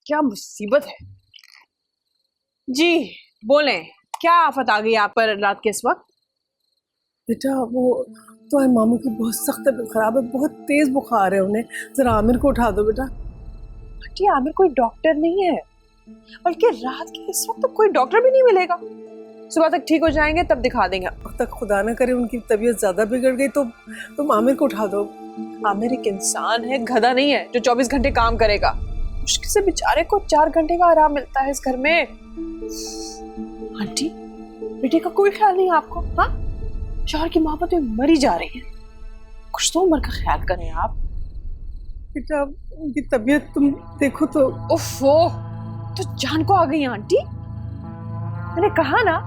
क्या मुसीबत है। जी बोलें, क्या आफत आ गई आप पर रात के इस वक्त? बेटा वो तो है, मामू की बहुत सख्त तबीयत खराब है, बहुत तेज बुखार है उन्हें। जरा आमिर को उठा दो बेटा। आंटी आमिर कोई डॉक्टर नहीं है, बल्कि रात के इस वक्त तो कोई डॉक्टर भी नहीं मिलेगा। सुबह तक ठीक हो जाएंगे तब दिखा देंगे। अब तक खुदा ना करे उनकी तबीयत ज्यादा बिगड़ गई तो तुम आमिर को उठा दो। आमिर एक इंसान है, गधा नहीं है जो 24 घंटे काम करेगा। मुश्किल से बेचारे को 4 घंटे का आराम मिलता है इस घर में। आंटी बेटे का कोई ख्याल नहीं आपको? हाँ, शौहर की मोहब्बत में मरी जा रही है, कुछ तो उम्र का ख्याल करें आप। बेटा उनकी तबीयत तुम देखो तो। ओफो, तो जान को आ गई आंटी। मैंने कहा ना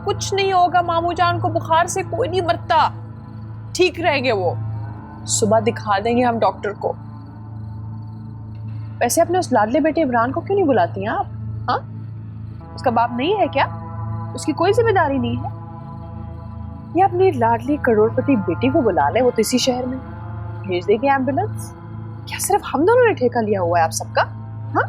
कुछ नहीं होगा, मामू जान को बुखार से कोई नहीं मरता, ठीक रहेंगे वो। सुबह दिखा देंगे हम डॉक्टर को। वैसे अपने उस लाडले बेटे इमरान को क्यों नहीं बुलाती हैं आप? हाँ, उसका बाप नहीं है क्या? उसकी कोई जिम्मेदारी नहीं है? या अपनी लाडली करोड़पति बेटी को बुला ले, वो तो इसी शहर में, भेज देगी एम्बुलेंस। क्या सिर्फ हम दोनों ने ठेका लिया हुआ है आप सबका? हाँ,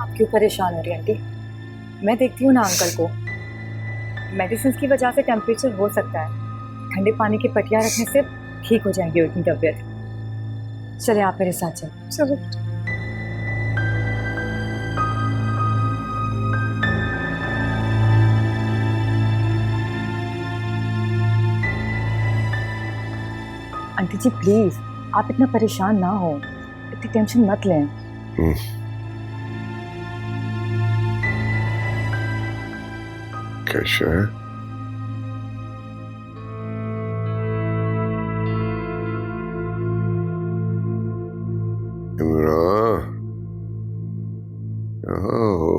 आप क्यों परेशान हो रही हैं आंटी? मैं देखती हूँ ना अंकल को। मेडिसिन की वजह से टेम्परेचर हो सकता है, ठंडे पानी की पट्टियाँ रखने से ठीक हो जाएंगी उनकी तबीयत। चले आप मेरे साथ चलें। चलो। आंटी जी प्लीज, आप इतना परेशान ना हो, इतनी टेंशन मत लें। कैसा है? इमरान, कहाँ हो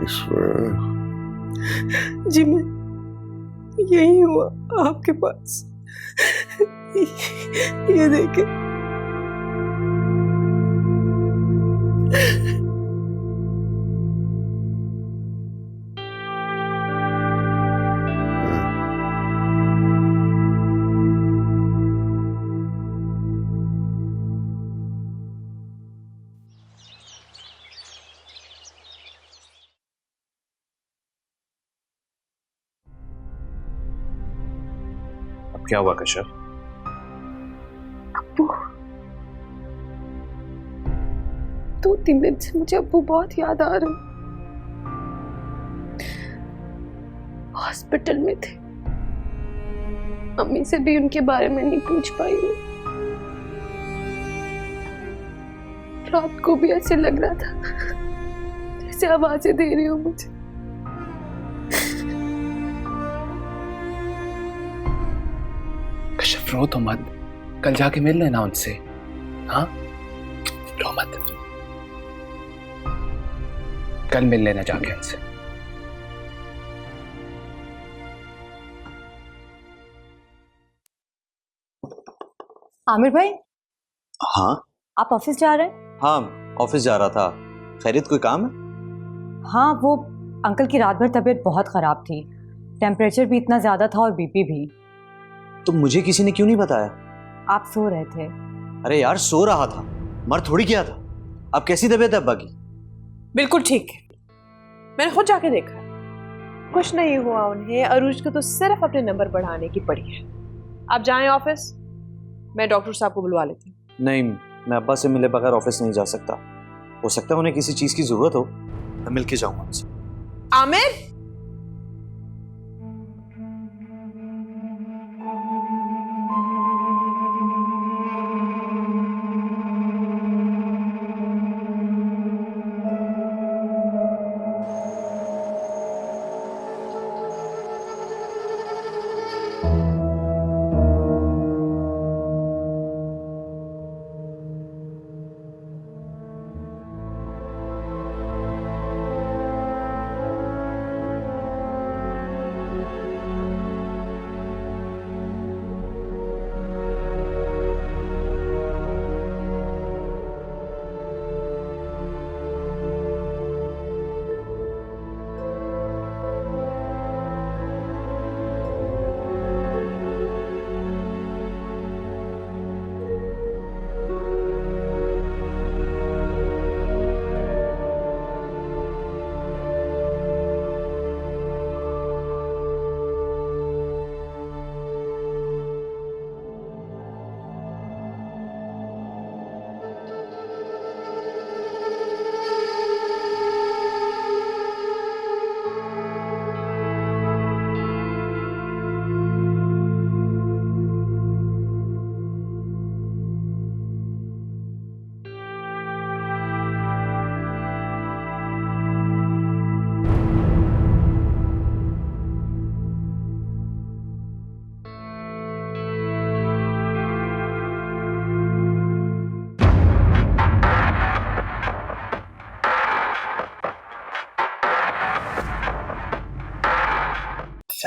इस वक्त? जी मैं यही हूँ आपके पास। ये देखे। अब क्या हुआ कश्यप? अब्बू, 2-3 दिन से मुझे अब्बू बहुत याद आ रहे। हॉस्पिटल में थे, अम्मी से भी उनके बारे में नहीं पूछ पाई हूँ। रात को भी ऐसे लग रहा था जैसे आवाजें दे रही हो मुझे। कश्यप रो तो मत, कल जाके मिल लेना उनसे। हाँ, रो मत, कल मिल लेना जाके उनसे। आमिर भाई, हाँ आप ऑफिस जा रहे हैं? हाँ, ऑफिस जा रहा था। खैरियत कोई काम है? हाँ, वो अंकल की रात भर तबीयत बहुत खराब थी, टेम्परेचर भी इतना ज्यादा था और बीपी भी। तो मुझे किसी ने क्यों नहीं बताया? आप सो रहे थे। अरे यार, सो रहा था, मर थोड़ी किया था। अब कैसी तबीयत है अब्बा की? बिल्कुल ठीक है, मैंने खुद जाके देखा, कुछ नहीं हुआ उन्हें। अरूज को तो सिर्फ अपने नंबर बढ़ाने की पड़ी है। आप जाएं ऑफिस, मैं डॉक्टर साहब को बुलवा लेती हूँ। नहीं, मैं अब्बा से मिले बगैर ऑफिस नहीं जा सकता। हो सकता है उन्हें किसी चीज की जरूरत हो, मैं मिल के जाऊंगा उनसे। आमिर,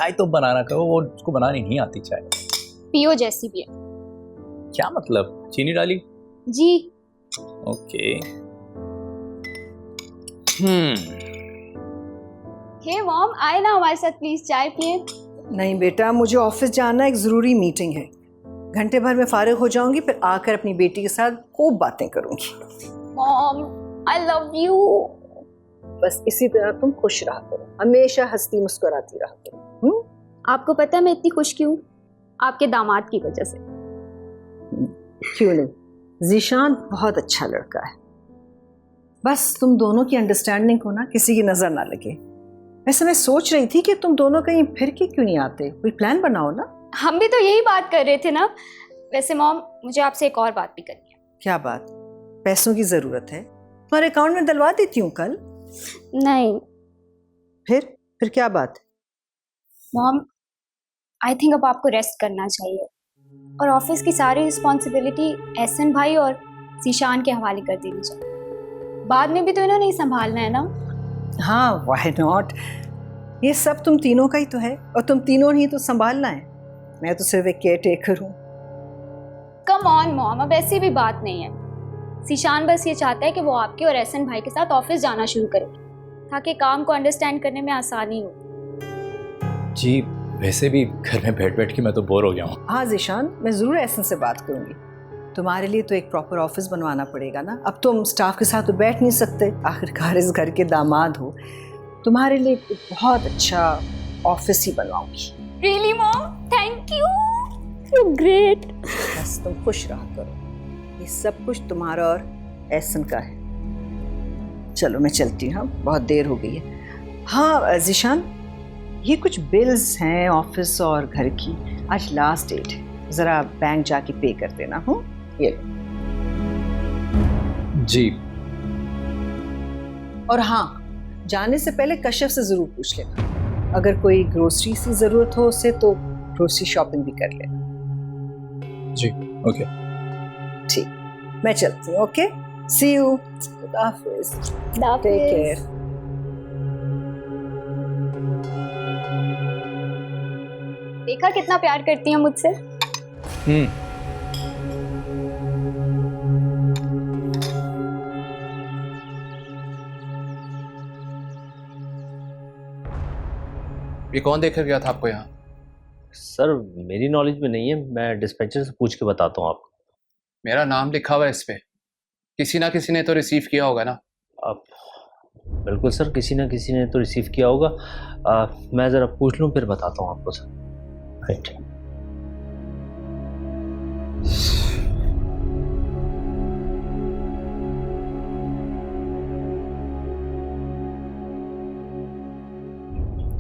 चाय तो बनाना कहो, वो उसको बनानी नहीं आती चाय। पियो जैसी भी है। क्या मतलब, चीनी डाली? जी। ओके। हे मॉम, आए ना हमारे साथ प्लीज, चाय पिए। नहीं बेटा, मुझे ऑफिस जाना, एक ज़रूरी मीटिंग है। घंटे भर में फारिग हो जाऊंगी, फिर आकर अपनी बेटी के साथ खूब बातें करूंगी। Mom, I love you. बस इसी तरह तुम खुश रहा करो, हमेशा हंसती मुस्कुराती रहा करो। आपको पता है मैं इतनी खुश क्यों? आपके दामाद की वजह से। क्यों नहीं, ज़ीशान बहुत अच्छा लड़का है। बस तुम दोनों की अंडरस्टैंडिंग को ना किसी की नजर ना लगे। वैसे मैं सोच रही थी कि तुम दोनों कहीं फिर के क्यों नहीं आते, कोई प्लान बनाओ ना। हम भी तो यही बात कर रहे थे ना। वैसे मॉम, मुझे आपसे एक और बात भी करनी है। क्या बात? पैसों की जरूरत है? तुम्हारे अकाउंट में डलवा देती हूँ कल। नहीं फिर क्या बात? मॉम, आई थिंक अब आपको रेस्ट करना चाहिए और ऑफिस की सारी रिस्पॉन्सिबिलिटी एहसन भाई और ज़ीशान के हवाले कर देनी चाहिए। बाद में भी तो इन्होंने ही संभालना है ना। हाँ, व्हाई नॉट। ये सब तुम तीनों का ही तो है, और तुम तीनों ने ही तो संभालना है। मैं तो सिर्फ एक केयर टेकर हूँ। कम ऑन मॉम, अब ऐसी भी बात नहीं है। ज़ीशान बस ये चाहता है कि वो आपके और एहसन भाई के साथ ऑफिस जाना शुरू करे ताकि काम को अंडरस्टैंड करने में आसानी हो। जी, वैसे भी घर में बैठ बैठ के मैं तो बोर हो गया हूँ। हाँ ज़ीशान, मैं ज़रूर एहसन से बात करूँगी। तुम्हारे लिए तो एक प्रॉपर ऑफिस बनवाना पड़ेगा ना। अब तुम स्टाफ के साथ तो बैठ नहीं सकते, आखिरकार इस घर के दामाद हो। तुम्हारे लिए एक बहुत अच्छा ऑफिस ही बनवाऊंगी। Really mom, thank you, you great. बस तुम खुश रहा करो, ये सब कुछ तुम्हारा और एहसन का है। चलो मैं चलती हूँ, बहुत देर हो गई है। हाँ ज़ीशान, ये कुछ बिल्स हैं ऑफिस और घर की, आज लास्ट डेट है, ज़रा बैंक जाके पे कर देना। हूँ ये जी। और हाँ, जाने से पहले कश्यप से ज़रूर पूछ लेना, अगर कोई ग्रोसरी की ज़रूरत हो उसे तो ग्रोसरी शॉपिंग भी कर लेना। जी ओके। ठीक, मैं चलती हूँ। ओके, सी यू, गुड हाफिज़, टेक केयर। देखा कितना प्यार करती हैं मुझसे। ये कौन देख कर गया था आपको यहाँ? सर मेरी नॉलेज में नहीं है, मैं डिस्पैचर से पूछ के बताता हूँ आपको। मेरा नाम लिखा हुआ है इस पे, किसी ना किसी ने तो रिसीव किया होगा ना। आप बिल्कुल सर, किसी ना किसी ने तो रिसीव किया होगा। मैं ज़रा पूछ लूँ फिर बताता हूँ आपको सर। राइट।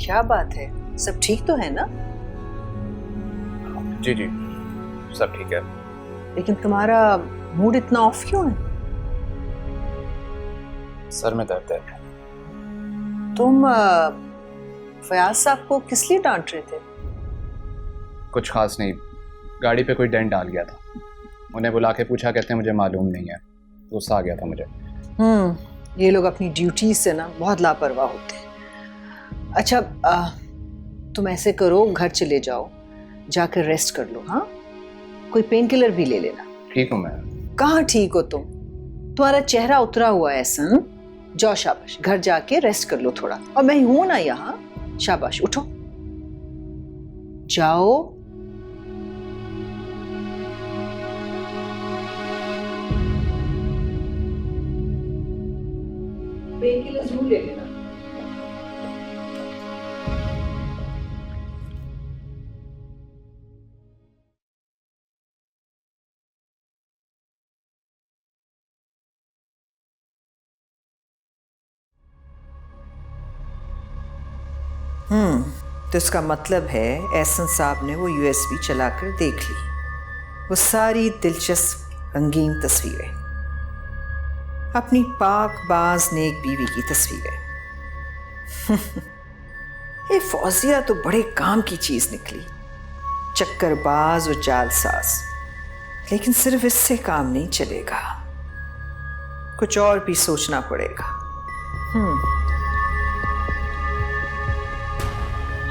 क्या बात है, सब ठीक तो है ना? जी जी, सब ठीक है। लेकिन तुम्हारा मूड इतना ऑफ क्यों है? सर में दर्द है। तुम फयाज साहब को किस लिए डांट रहे थे? कुछ खास नहीं, गाड़ी पे कोई डेंट डाल गया था, उन्हें बुला के पूछा, कहते हैं मुझे मालूम नहीं है। गुस्सा आ गया था मुझे। ये लोग अपनी ड्यूटी से ना बहुत लापरवाह होते हैं। अच्छा, तुम ऐसे करो, घर चले जाओ, जाकर रेस्ट कर लो। हाँ, कोई पेन किलर भी ले लेना। ठीक हूँ मैं। कहाँ ठीक हो तुम? तुम्हारा चेहरा उतरा हुआ है ऐसा। जाओ, शाबाश, घर जाके रेस्ट कर लो थोड़ा। और मैं हूं ना यहाँ, शाबाश, उठो, जाओ। पेन किलर जरूर ले लेना। तो इसका मतलब है एहसन साहब ने वो यूएसबी चलाकर देख ली, वो सारी दिलचस्प रंगीन तस्वीरें, अपनी पाक बाज नेक बीवी की तस्वीरें। ये फौजिया तो बड़े काम की चीज निकली, चक्करबाज और जालसाज। लेकिन सिर्फ इससे काम नहीं चलेगा, कुछ और भी सोचना पड़ेगा।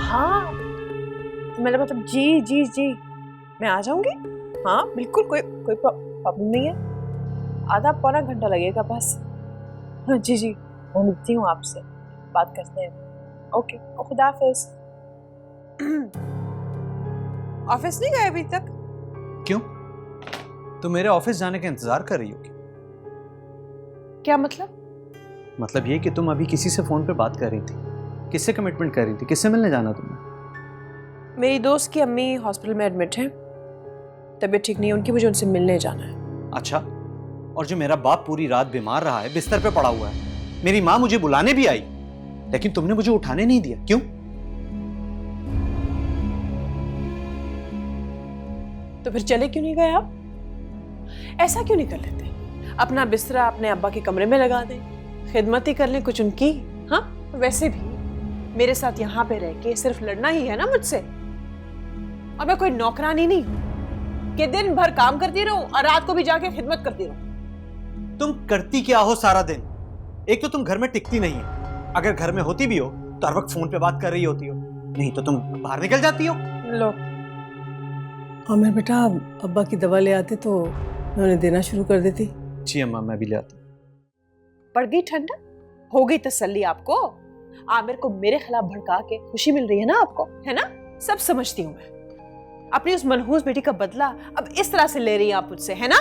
हाँ, मतलब जी जी जी, मैं आ जाऊंगी। हाँ बिल्कुल, कोई प्रॉब्लम नहीं है। आधा पौना घंटा लगेगा बस। हाँ जी जी, मैं मिलती हूँ आपसे, बात करते हैं। ओके, खुदा हाफिज। ऑफिस नहीं गए अभी तक? क्यों? तुम मेरे ऑफिस जाने का इंतजार कर रही हो क्या? क्या मतलब? मतलब ये कि तुम अभी किसी से फोन पे बात कर रही थी। किससे कमिटमेंट कर रही थी? किससे मिलने जाना तुमने? मेरी दोस्त की अम्मी हॉस्पिटल में एडमिट है, तबीयत ठीक नहीं है उनकी, मुझे उनसे मिलने जाना है। अच्छा, और जो मेरा बाप पूरी रात बीमार रहा है, बिस्तर पे पड़ा हुआ है, मेरी माँ मुझे बुलाने भी आई, लेकिन तुमने मुझे उठाने नहीं दिया, क्यों? तो फिर चले क्यों नहीं गए आप? ऐसा क्यों नहीं कर लेते? अपना बिस्तरा अपने अब्बा के कमरे में लगा दें, खिदमत ही कर लें कुछ उनकी। हाँ, वैसे भी मेरे साथ यहाँ पे रह के सिर्फ लड़ना ही है ना मुझसे। और मैं कोई नौकरानी नहीं हूँ कि दिन भर काम करती रहूं और रात को भी जाके खिदमत करती रहूं। तुम करती क्या हो सारा दिन? एक तो तुम घर में टिकती नहीं है, अगर घर में होती भी हो तो हर वक्त फोन पे बात कर रही होती हो, नहीं तो तुम बाहर निकल जाती हो। लो आमिर बेटा, अब्बा की दवा ले आते तो मैं उन्हें देना शुरू कर देती। जी अम्मा, मैं भी ले आता हूं। पड़ गई ठंडा? हो गई तसल्ली आपको? आमिर को मेरे खिलाफ भड़का के खुशी मिल रही है ना आपको, है ना? सब समझती हूँ मैं। अपनी उस मनहूस बेटी का बदला अब इस तरह से ले रही हैं आप मुझसे, है ना?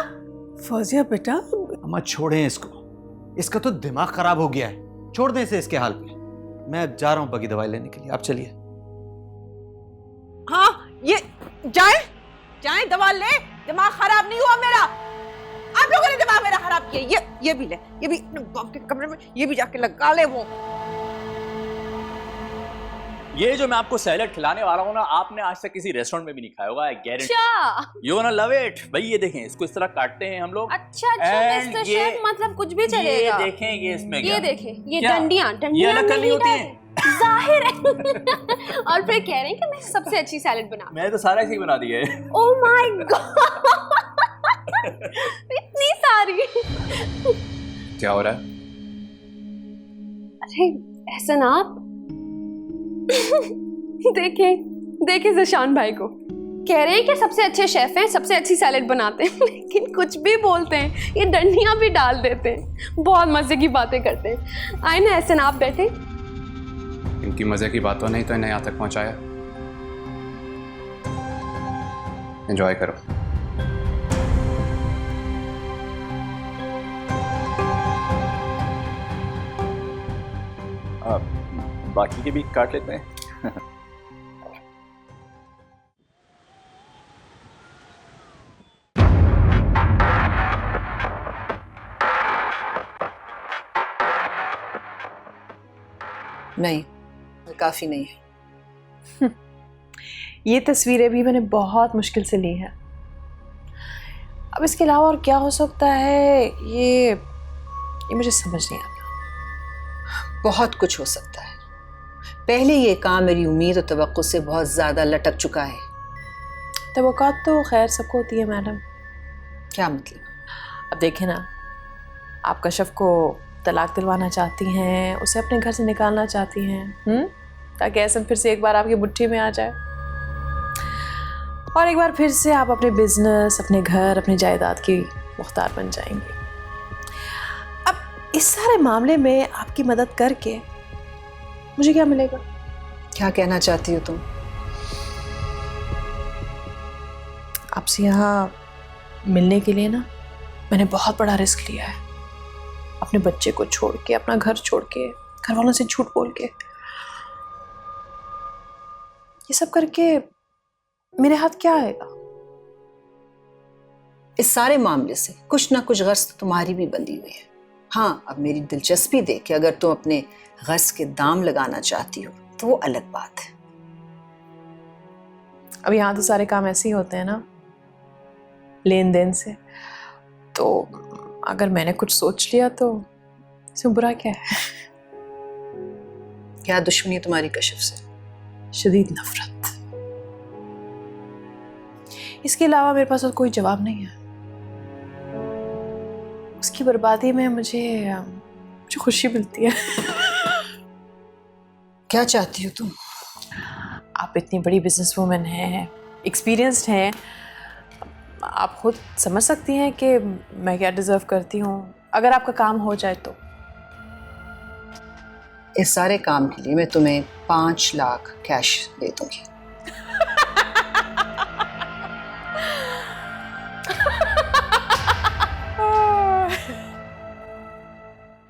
फौजिया बेटा, अम्मा छोड़ें इसको, इसका तो दिमाग खराब हो गया है, छोड़ दें इसे इसके हाल पे। मैं जा रहा हूं बगी दवाई लेने के लिए, आप चलिए। हाँ, ये जाए दवा ले, दिमाग खराब नहीं हुआ मेरा। आप लोगों ने दिमाग मेरा खराब किया। ये भी ले, ये भी बाप के कमरे में ये भी जाके लगा ले। वो ये जो मैं आपको सैलेड खिलाने वाला हूँ ना, आपने आज तक किसी रेस्टोरेंट में भी नहीं खाया होगा, आई गारंटी। अच्छा, यू गोना लव इट। भाई ये देखें, इसको इस तरह काटते हैं हम लोग। अच्छा And मिस्टर ये- शेफ, मतलब कुछ भी चलेगा। ये देखें, ये इसमें ये क्या? देखें, ये क्या? डंडियां ये अलग करनी होती हैं। जाहिर है। और फिर कह रहे हैं कि मैं सबसे अच्छी सैलेड बना। मैंने तो सारा ऐसे ही बना दिया है। ओह माय गॉड, इतनी सारी। क्या हो रहा है? अरे एहसन, आप देखे ज़शान भाई को कह रहे हैं कि सबसे अच्छे शेफ हैं, सबसे अच्छी सैलेड बनाते हैं, लेकिन कुछ भी बोलते हैं, ये डंडियां भी डाल देते हैं, बहुत मजे की बातें करते हैं। आए ना एहसन, आप बैठे। इनकी मजे की बातों ने तो इन्हें यहाँ तक पहुँचाया। एंजॉय करो। बाकी के भी काट लेते हैं। नहीं, काफी नहीं है। ये तस्वीरें भी मैंने बहुत मुश्किल से ली हैं। अब इसके अलावा और क्या हो सकता है, ये मुझे समझ नहीं आता। बहुत कुछ हो सकता है। पहले ये काम मेरी उम्मीद और तवक्को से बहुत ज्यादा लटक चुका है। तवक्कुआत तो खैर सबको होती है मैडम। क्या मतलब? अब देखें ना, आप कशफ को तलाक दिलवाना चाहती हैं, उसे अपने घर से निकालना चाहती हैं, ताकि ऐसा फिर से एक बार आपकी मुट्ठी में आ जाए और एक बार फिर से आप अपने बिजनेस, अपने घर, अपनी जायदाद की मुख्तार बन जाएंगे। अब इस सारे मामले में आपकी मदद करके मुझे क्या मिलेगा? क्या कहना चाहती हो तुम? आपसे यहाँ मिलने के लिए ना मैंने बहुत बड़ा रिस्क लिया है। अपने बच्चे को छोड़ के, अपना घर छोड़ के, घर वालों से झूठ बोल के, ये सब करके मेरे हाथ क्या आएगा? इस सारे मामले से कुछ ना कुछ गर्ज तुम्हारी भी बंधी हुई है। हाँ, अब मेरी दिलचस्पी देख के अगर तुम अपने गर्ज के दाम लगाना चाहती हो तो वो अलग बात है। अब यहाँ तो सारे काम ऐसे ही होते हैं ना, लेन देन से। तो अगर मैंने कुछ सोच लिया तो इसमें बुरा क्या है? क्या दुश्मनी है तुम्हारी कशिफ से? शदीद नफरत। इसके अलावा मेरे पास और कोई जवाब नहीं है। उसकी बर्बादी में मुझे खुशी मिलती है। क्या चाहती हो तुम? आप आप इतनी बड़ी बिजनेस वूमेन हैं, एक्सपीरियंस्ड हैं, आप खुद समझ सकती हैं कि मैं क्या डिज़र्व करती हूँ अगर आपका काम हो जाए तो। इस सारे काम के लिए मैं तुम्हें 5 लाख कैश दे दूंगी।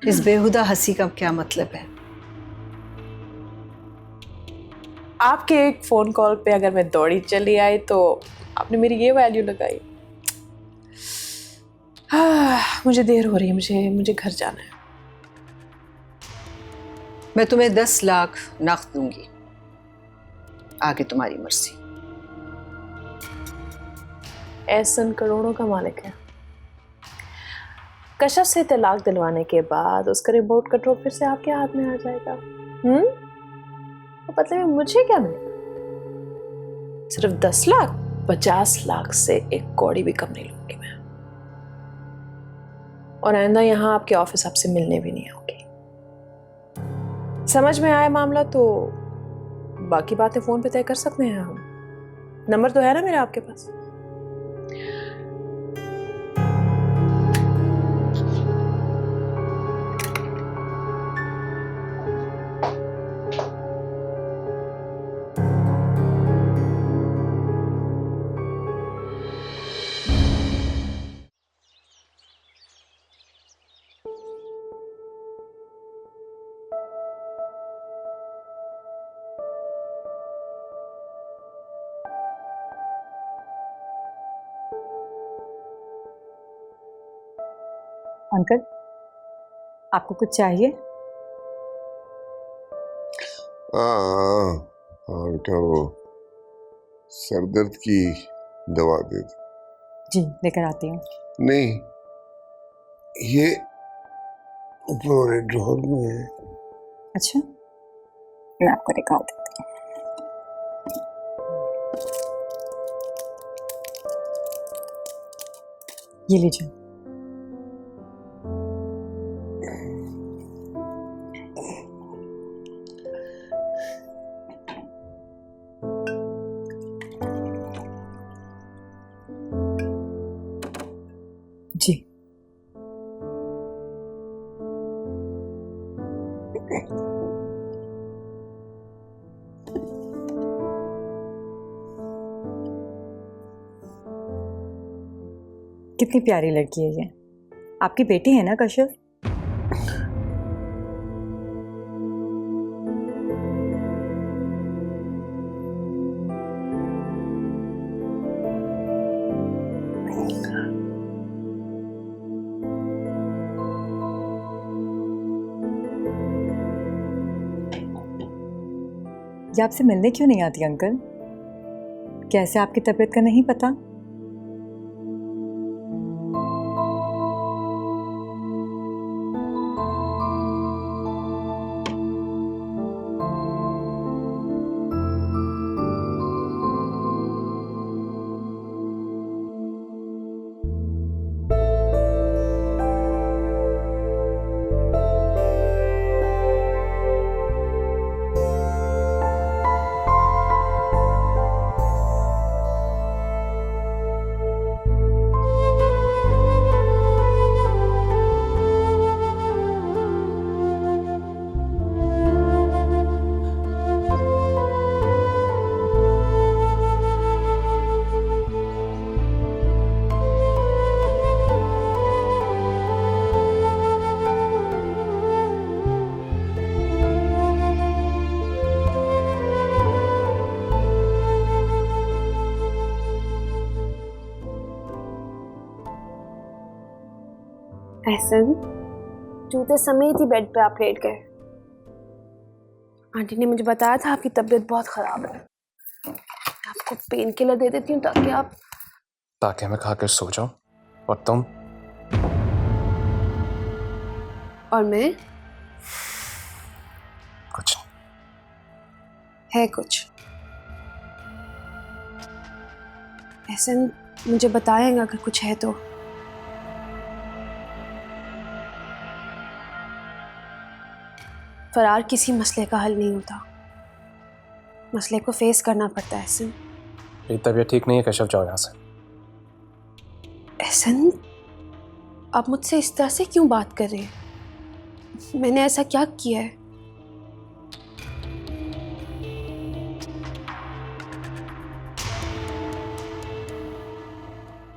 इस बेहुदा हंसी का क्या मतलब है? आपके एक फ़ोन कॉल पे अगर मैं दौड़ी चली आई तो आपने मेरी ये वैल्यू लगाई। मुझे देर हो रही है, मुझे घर जाना है। मैं तुम्हें 10 लाख नकद दूंगी, आगे तुम्हारी मर्जी। एहसन करोड़ों का मालिक है। कशफ से तलाक दिलवाने के बाद उसका रिमोट कंट्रोल फिर से आपके हाथ में आ जाएगा। तो बदले में मुझे क्या मिलेगा? सिर्फ 10 लाख, 50 लाख से एक कौड़ी भी कम नहीं लूंगी मैं। और आइंदा यहाँ आपके ऑफिस आपसे मिलने भी नहीं आऊंगी। समझ में आए मामला तो बाकी बातें फोन पे तय कर सकते हैं हम। नंबर तो है ना मेरा आपके पास। अंकल, आपको कुछ चाहिए? हाँ बेटा, वो सर दर्द की दवा दे दो। जी, लेकर आती हूँ। नहीं, ये ऊपर वाले ड्रॉर में है। अच्छा, मैं आपको निकाल देती हूँ। ये लीजिए। जी, कितनी प्यारी लड़की है ये। आपकी बेटी है ना कश्यप? ये आपसे मिलने क्यों नहीं आती अंकल? कैसे आपकी तबीयत का नहीं पता? एहसन, जूते समेत ही बेड पे आप लेट गए। आंटी ने मुझे बताया था आपकी तबीयत बहुत खराब है। आपको पेन किलर दे देती हूँ ताकि मैं खाकर सो जाऊं। और तुम? और मैं? कुछ है कुछ। एहसन, मुझे बताएगा अगर कुछ है तो। फरार किसी मसले का हल नहीं होता। मसले को फेस करना पड़ता है एहसन। मेरी तबीयत ठीक नहीं है, कश्यप जाओ यहाँ से। एहसन, आप मुझसे इस तरह से क्यों बात कर रहे हैं? मैंने ऐसा क्या किया है?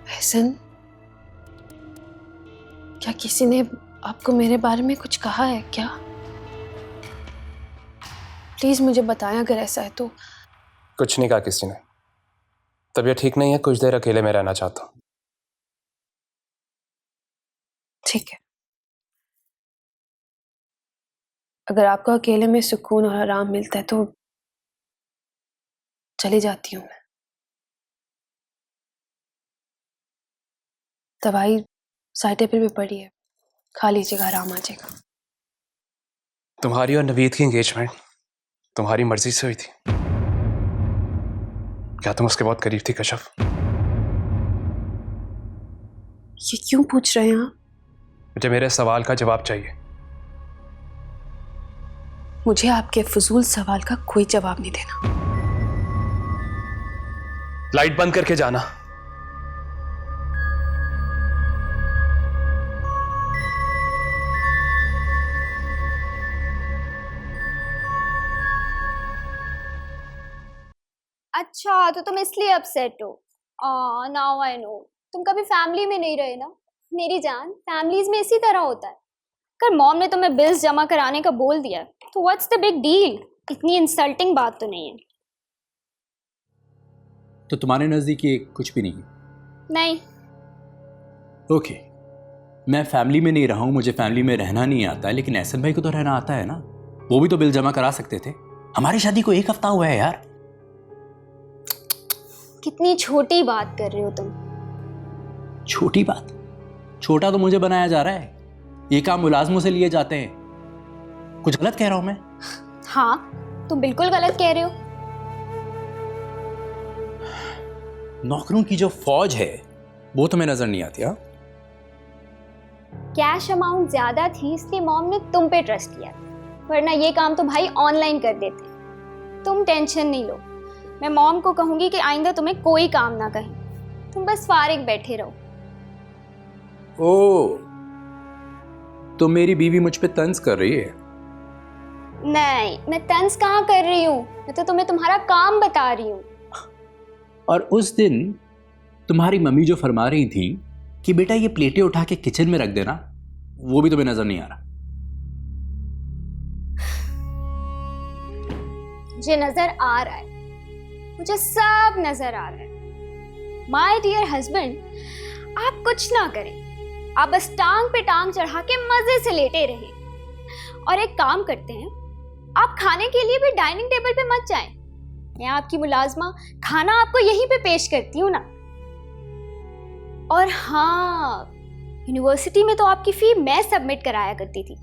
एहसन, क्या किसी ने आपको मेरे बारे में कुछ कहा है क्या? प्लीज मुझे बताएं अगर ऐसा है तो। कुछ नहीं कहा किसी ने। तबीयत ठीक नहीं है, कुछ देर अकेले में रहना चाहता हूँ। ठीक है, अगर आपको अकेले में सुकून और आराम मिलता है तो चली जाती हूँ मैं। दवाई साइड टेबल पे पड़ी है, खा लीजिएगा, आराम आ जाएगा। तुम्हारी और नवीद की एंगेजमेंट तुम्हारी मर्जी से हुई थी क्या? तुम उसके बहुत करीब थी कश्यप? ये क्यों पूछ रहे हैं आप? मुझे मेरे सवाल का जवाब चाहिए। मुझे आपके फजूल सवाल का कोई जवाब नहीं देना। लाइट बंद करके जाना। अच्छा, तो तुम इसलिए अपसेट हो। नाउ आई नो, तुम कभी फैमिली में नहीं रहे ना। मेरी जान, फैमिलीज में इसी तरह होता है। अगर मॉम ने तुम्हें बिल्स जमा कराने का बोल दिया तो व्हाट्स द बिग डील? इतनी इंसल्टिंग बात तो नहीं है। तो तुम्हारे नज़दीक ये कुछ भी नहीं है? नहीं। ओके, मैं फैमिली में नहीं रहा हूँ, मुझे फैमिली में रहना नहीं आता है, लेकिन एहसन भाई को तो रहना आता है ना। वो भी तो बिल जमा करा सकते थे। हमारी शादी को 1 हफ्ता हुआ है यार। कितनी छोटी बात कर रहे हो तुम। छोटी बात? छोटा तो मुझे बनाया जा रहा है। ये काम मुलाजमों से लिए जाते हैं। कुछ गलत कह रहा हूं मैं? हाँ, तुम बिल्कुल गलत कह रहे हो। नौकरों की जो फौज है वो तुम्हें नजर नहीं आती? हाँ, कैश अमाउंट ज्यादा थी इसलिए मॉम ने तुम पे ट्रस्ट किया, वरना ये काम तो भाई ऑनलाइन कर देते। तुम टेंशन नहीं लो, मैं मॉम को कहूंगी कि आइंदा तुम्हें कोई काम ना कहे, तुम बस फारिग बैठे रहो। ओ, तो मेरी बीवी मुझ पे तंज कर रही है? नहीं, मैं तंज कहाँ कर रही हूँ, मैं तो तुम्हें तुम्हारा काम बता रही हूँ। और उस दिन तुम्हारी मम्मी जो फरमा रही थी कि बेटा ये प्लेटें उठा के किचन में रख देना, वो भी तुम्हें नजर नहीं आ रहा? मुझे नजर आ रहा है, मुझे सब नजर आ रहा है। माय डियर हस्बैंड, आप कुछ ना करें, आप बस टांग पे टांग चढ़ा के मजे से लेटे रहे। और एक काम करते हैं, आप खाने के लिए भी डाइनिंग टेबल पे मत जाएं। मैं आपकी मुलाजमा, खाना आपको यहीं पे पेश करती हूँ ना। और हाँ, यूनिवर्सिटी में तो आपकी फी मैं सबमिट कराया करती थी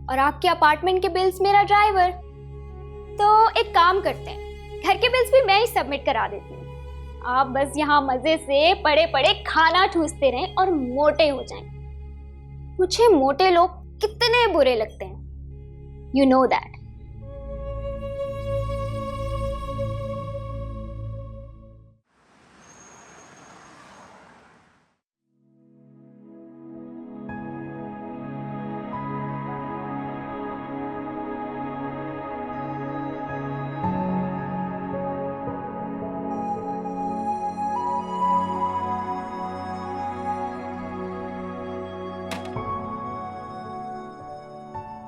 और आपके अपार्टमेंट के बिल्स मेरा ड्राइवर। तो एक काम करते हैं, घर के बिल्स भी मैं ही सबमिट करा देती हूँ। आप बस यहाँ मजे से पड़े पड़े खाना ठूसते रहें और मोटे हो जाएं। मुझे मोटे लोग कितने बुरे लगते हैं, यू नो दैट।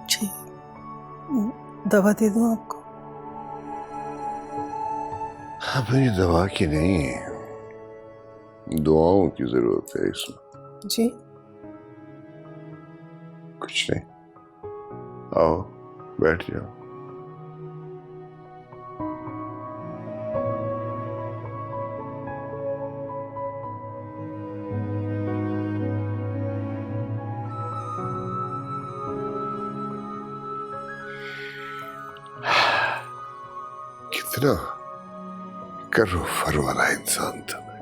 जी, दवा दे दूं आपको? हाँ, मेरी दवा की नहीं, दुआओं की जरूरत है इसमें। जी, कुछ नहीं, आओ बैठ जाओ। कितना करो फर वाला इंसान था मैं।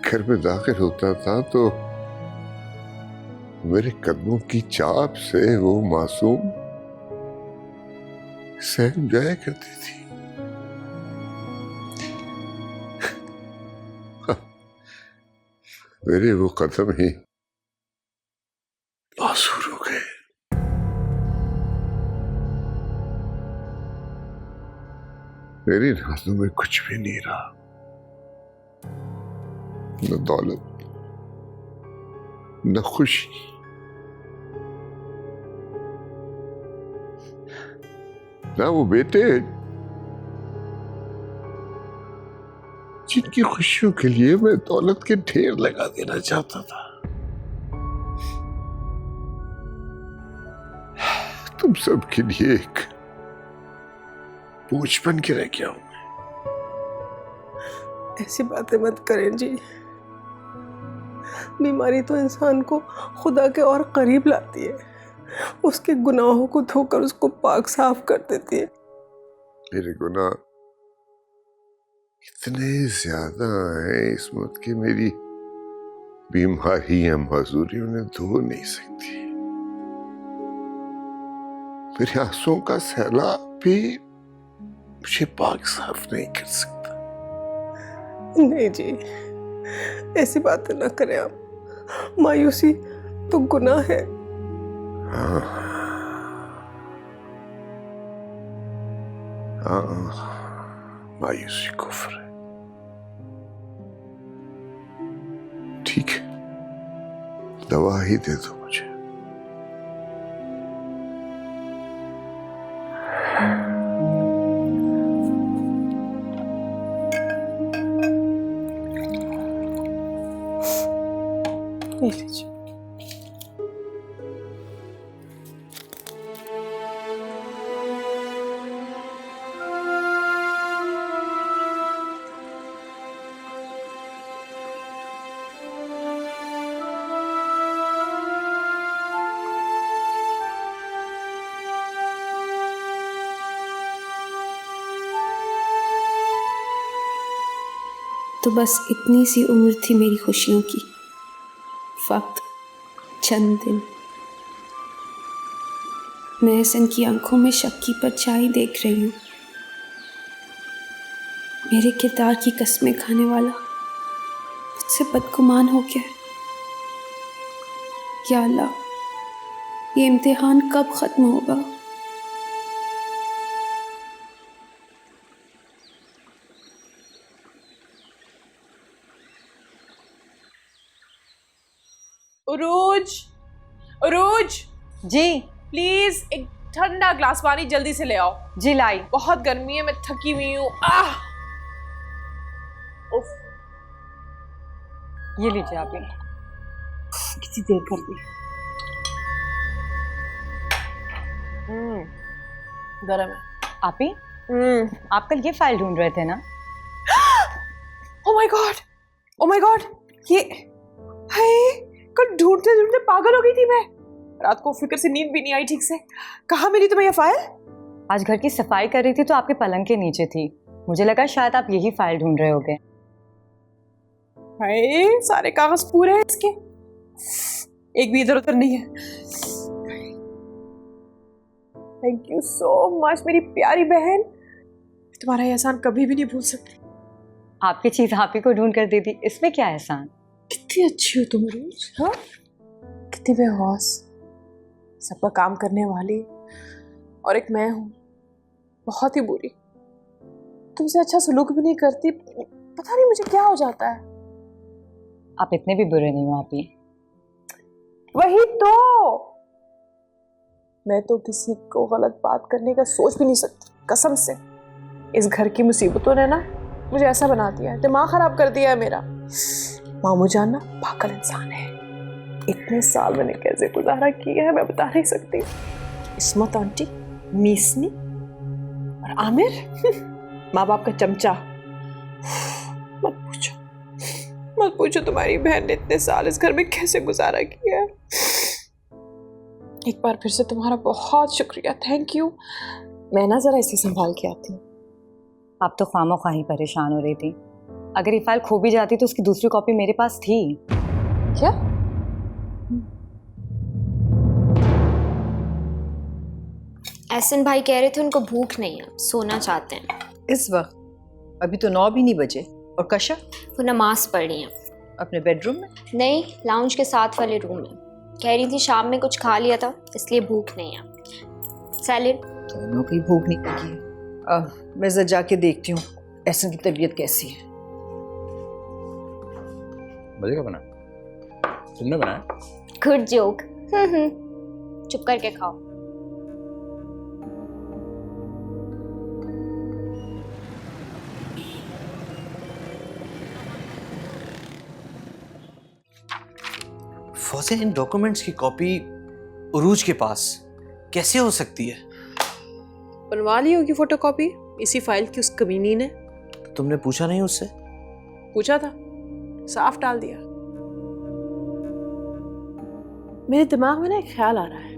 घर में दाखिल होता था तो मेरे कदमों की चाप से वो मासूम सहम जाया करती थी। मेरे वो कदम ही मासूर हो गए। मेरी नजरों में कुछ भी नहीं रहा, न दौलत न खुशी। ना वो बेटे जिनकी खुशियों के लिए मैं दौलत के ढेर लगा देना चाहता था। तुम सब के लिए एक बोझ बन के रह गया हूं। ऐसी बातें मत करें जी। बीमारी तो इंसान को खुदा के और करीब लाती है, उसके गुनाहों को धोकर उसको पाक साफ कर देती है। मेरे गुनाह इतने ज्यादा हैं इस्मत की मेरी बीमारी या मजदूरी उन्हें धो नहीं सकती। मेरे आंसुओं का सैलाब भी मुझे पाक साफ नहीं कर सकता। नहीं जी, ऐसी बातें ना करें आप। मायूसी तो गुनाह है। हाँ, मायूसी कुफ्र है। ठीक है, दवा ही दे दो मुझे। ये लीजिए। तो बस इतनी सी उम्र थी मेरी खुशियों की, वक्त चंद दिन। मैं एहसन की आंखों में शक की परछाई देख रही हूँ। मेरे किरदार की कस्में खाने वाला मुझसे बदगुमान हो गया है। या अल्लाह, ये इम्तिहान कब खत्म होगा? उरूज, उरूज जी प्लीज एक ठंडा ग्लास पानी जल्दी से ले आओ। जी लाई। बहुत गर्मी है, मैं थकी हुई हूँ। उफ, ये लीजिए आप। कितनी देर कर दी। गरम है। आप ही आप कल ये फाइल ढूंढ रहे थे ना? ओ माय गॉड, ये हाय, कल ढूंढते ढूंढते पागल हो गई थी मैं। रात को फिक्र से नींद भी नहीं आई ठीक से। कहाँ मिली तुम्हें ये फाइल? आज घर की सफाई कर रही थी तो आपके पलंग के नीचे थी। मुझे लगा शायद आप यही फाइल ढूंढ रहे होगे। हाय, सारे कागज पूरे हैं इसके, एक भी इधर उधर नहीं है। थैंक यू सो मच मेरी प्यारी बहन, तुम्हारा एहसान कभी भी नहीं भूल सकती। आपकी चीज आप ही को ढूंढ कर दे दी, इसमें क्या एहसान। कितनी अच्छी हो तुम रोज, हाँ? कितनी बेहौस, सबका काम करने वाली, और एक मैं हूँ बहुत ही बुरी। तुमसे अच्छा सलूक भी नहीं करती, पता नहीं मुझे क्या हो जाता है। आप इतने भी बुरे नहीं हो आप ही। वही तो, मैं तो किसी को गलत बात करने का सोच भी नहीं सकती, कसम से। इस घर की मुसीबतों ने ना मुझे ऐसा बना दिया है, दिमाग खराब कर दिया है मेरा। मामू जान ना पागल इंसान है। इतने साल मैंने कैसे गुजारा किया है मैं बता नहीं सकती। इस्मत आंटी, मीसनी और आमिर माँ बाप का चमचा। मत पूछो तुम्हारी बहन ने इतने साल इस घर में कैसे गुजारा किया है। एक बार फिर से तुम्हारा बहुत शुक्रिया, थैंक यू। मैं ना जरा इसे संभाल के आती हूँ। आप तो खामोखा ही परेशान हो रही थी। अगर ये फाइल खो भी जाती तो उसकी दूसरी कॉपी मेरे पास थी। क्या? एहसन भाई कह रहे थे उनको भूख नहीं है, सोना चाहते हैं। इस वक्त अभी तो 9 भी नहीं बजे। और कशा वो नमाज पढ़ रही हैं। अपने बेडरूम में? नहीं, लाउंज के साथ वाले रूम में। कह रही थी शाम में कुछ खा लिया था इसलिए भूख नहीं है। सैलेड। दोनों की भूख नहीं लगी है। मैं जरा जाके देखती हूँ एहसन की तबीयत कैसी है। मजे का बना? तुमने बनाया? Good joke. चुप करके खाओ। फौजिया, इन डॉक्यूमेंट्स की कॉपी उरूज के पास कैसे हो सकती है? बनवा ली होगी फोटोकॉपी इसी फाइल की उस कमीनी ने। तुमने पूछा नहीं उससे? पूछा था, साफ टाल दिया। मेरे दिमाग में ना एक ख्याल आ रहा है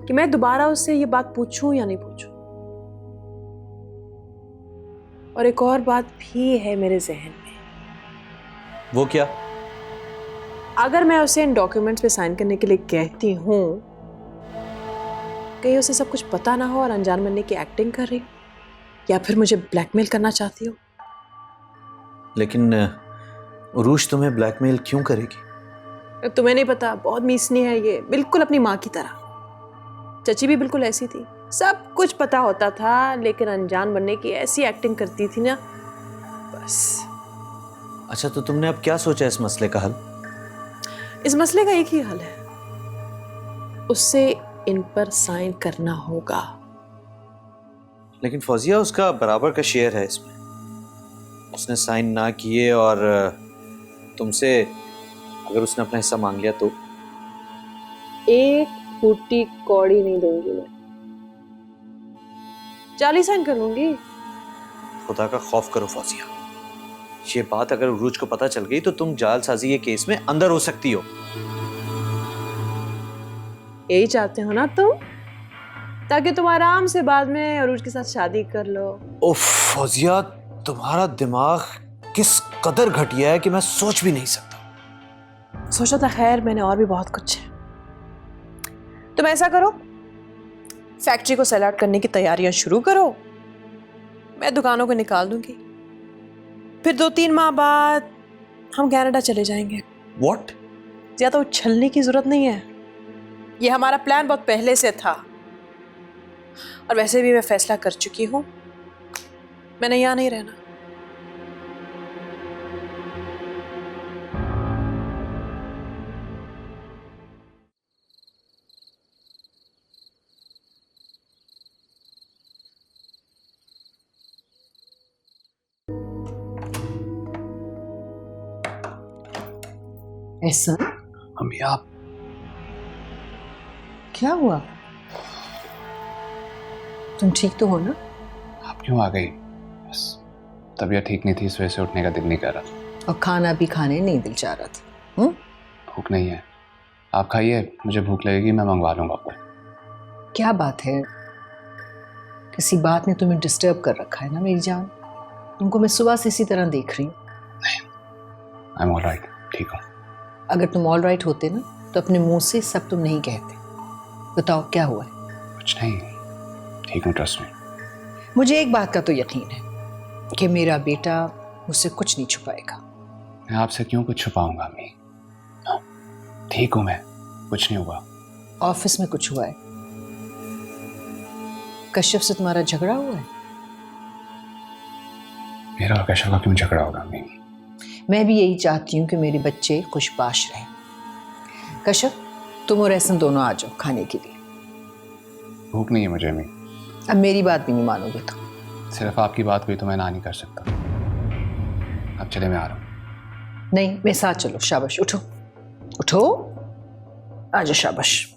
कि मैं दोबारा उससे ये बात पूछूं या नहीं पूछूं। और एक और बात भी है मेरे जहन में। वो क्या? अगर मैं उसे इन डॉक्यूमेंट्स पे साइन करने के लिए कहती हूँ, कहीं उसे सब कुछ पता ना हो और अनजान बनने की एक्टिंग कर रही हो, या फिर मुझे ब्लैकमेल करना चाहती हो। लेकिन उरूज तुम्हें ब्लैकमेल क्यों करेगी? तुम्हें नहीं पता, बहुत मीसनी है ये, बिल्कुल अपनी माँ की तरह। चची भी बिल्कुल ऐसी थी, सब कुछ पता होता था लेकिन अनजान बनने की ऐसी एक्टिंग करती थी ना, बस। अच्छा, तो तुमने अब क्या सोचा इस मसले का हल? इस मसले का एक ही हल है, उससे इन पर साइन करना होगा। लेकिन फौजिया, उसका बराबर का शेयर है इसमें। उसने साइन ना किए और तुमसे अगर उसने अपना हिस्सा मांग लिया तो? एक फूटी कौड़ी नहीं दूंगी मैं, 40 साइन कर लूंगी। खुदा का खौफ करो फौजिया, ये बात अगर उरूज को पता चल गई तो तुम जालसाजी के केस में अंदर हो सकती हो। यही चाहते हो ना तुम, ताकि तुम आराम से बाद में अरूज के साथ शादी कर लो। ओफ फौजिया, तुम्हारा दिमाग किस कदर घटिया है कि मैं सोच भी नहीं सकता। सोचा था, खैर मैंने और भी बहुत कुछ है। तुम ऐसा करो, फैक्ट्री को सेल आउट करने की तैयारियां शुरू करो, मैं दुकानों को निकाल दूंगी, फिर 2-3 माह बाद हम कनाडा चले जाएंगे। व्हाट? ज्यादा उछलने की जरूरत नहीं है, ये हमारा प्लान बहुत पहले से था। और वैसे भी मैं फैसला कर चुकी हूं, मैंने यहां नहीं रहना। एहसन, अम्मी आप? क्या हुआ? तुम ठीक तो हो ना? आप क्यों आ गई? बस तबीयत ठीक नहीं थी, इस वजह से उठने का दिल नहीं कर रहा था। और खाना भी खाने नहीं दिल चाह रहा था? भूख नहीं है, आप खाइए, मुझे भूख लगेगी मैं मंगवा लूंगा आपको। क्या बात है, किसी बात ने तुम्हें डिस्टर्ब कर रखा है ना मेरी जान? तुमको मैं सुबह से इसी तरह देख रही हूँ। आई एम ऑलराइट, ठीक हूँ। अगर तुम ऑल राइट होते ना तो अपने मुंह से सब तुम नहीं कहते। बताओ क्या हुआ है? कुछ नहीं, ठीक हूँ, ट्रस्ट मी। मुझे एक बात का तो यकीन है कि मेरा बेटा मुझसे कुछ नहीं छुपाएगा। मैं आपसे क्यों कुछ छुपाऊंगा अम्मी? ठीक हूँ मैं, कुछ नहीं हुआ। ऑफिस में कुछ हुआ है? कश्यप से तुम्हारा झगड़ा हुआ है? मेरा और कश्यप का क्यों झगड़ा होगा अम्मी? मैं भी यही चाहती हूँ कि मेरे बच्चे खुशबाश रहें। कश्यप, तुम और एहसन दोनों आ जाओ खाने के लिए। भूख नहीं है मुझे अम्मी। अब मेरी बात भी नहीं मानोगे तो? सिर्फ आपकी बात हुई तो मैं ना नहीं कर सकता। अब चले, मैं आ रहा हूँ। नहीं, मेरे साथ चलो। शाबाश, उठो उठो, आ जाओ, शाबाश।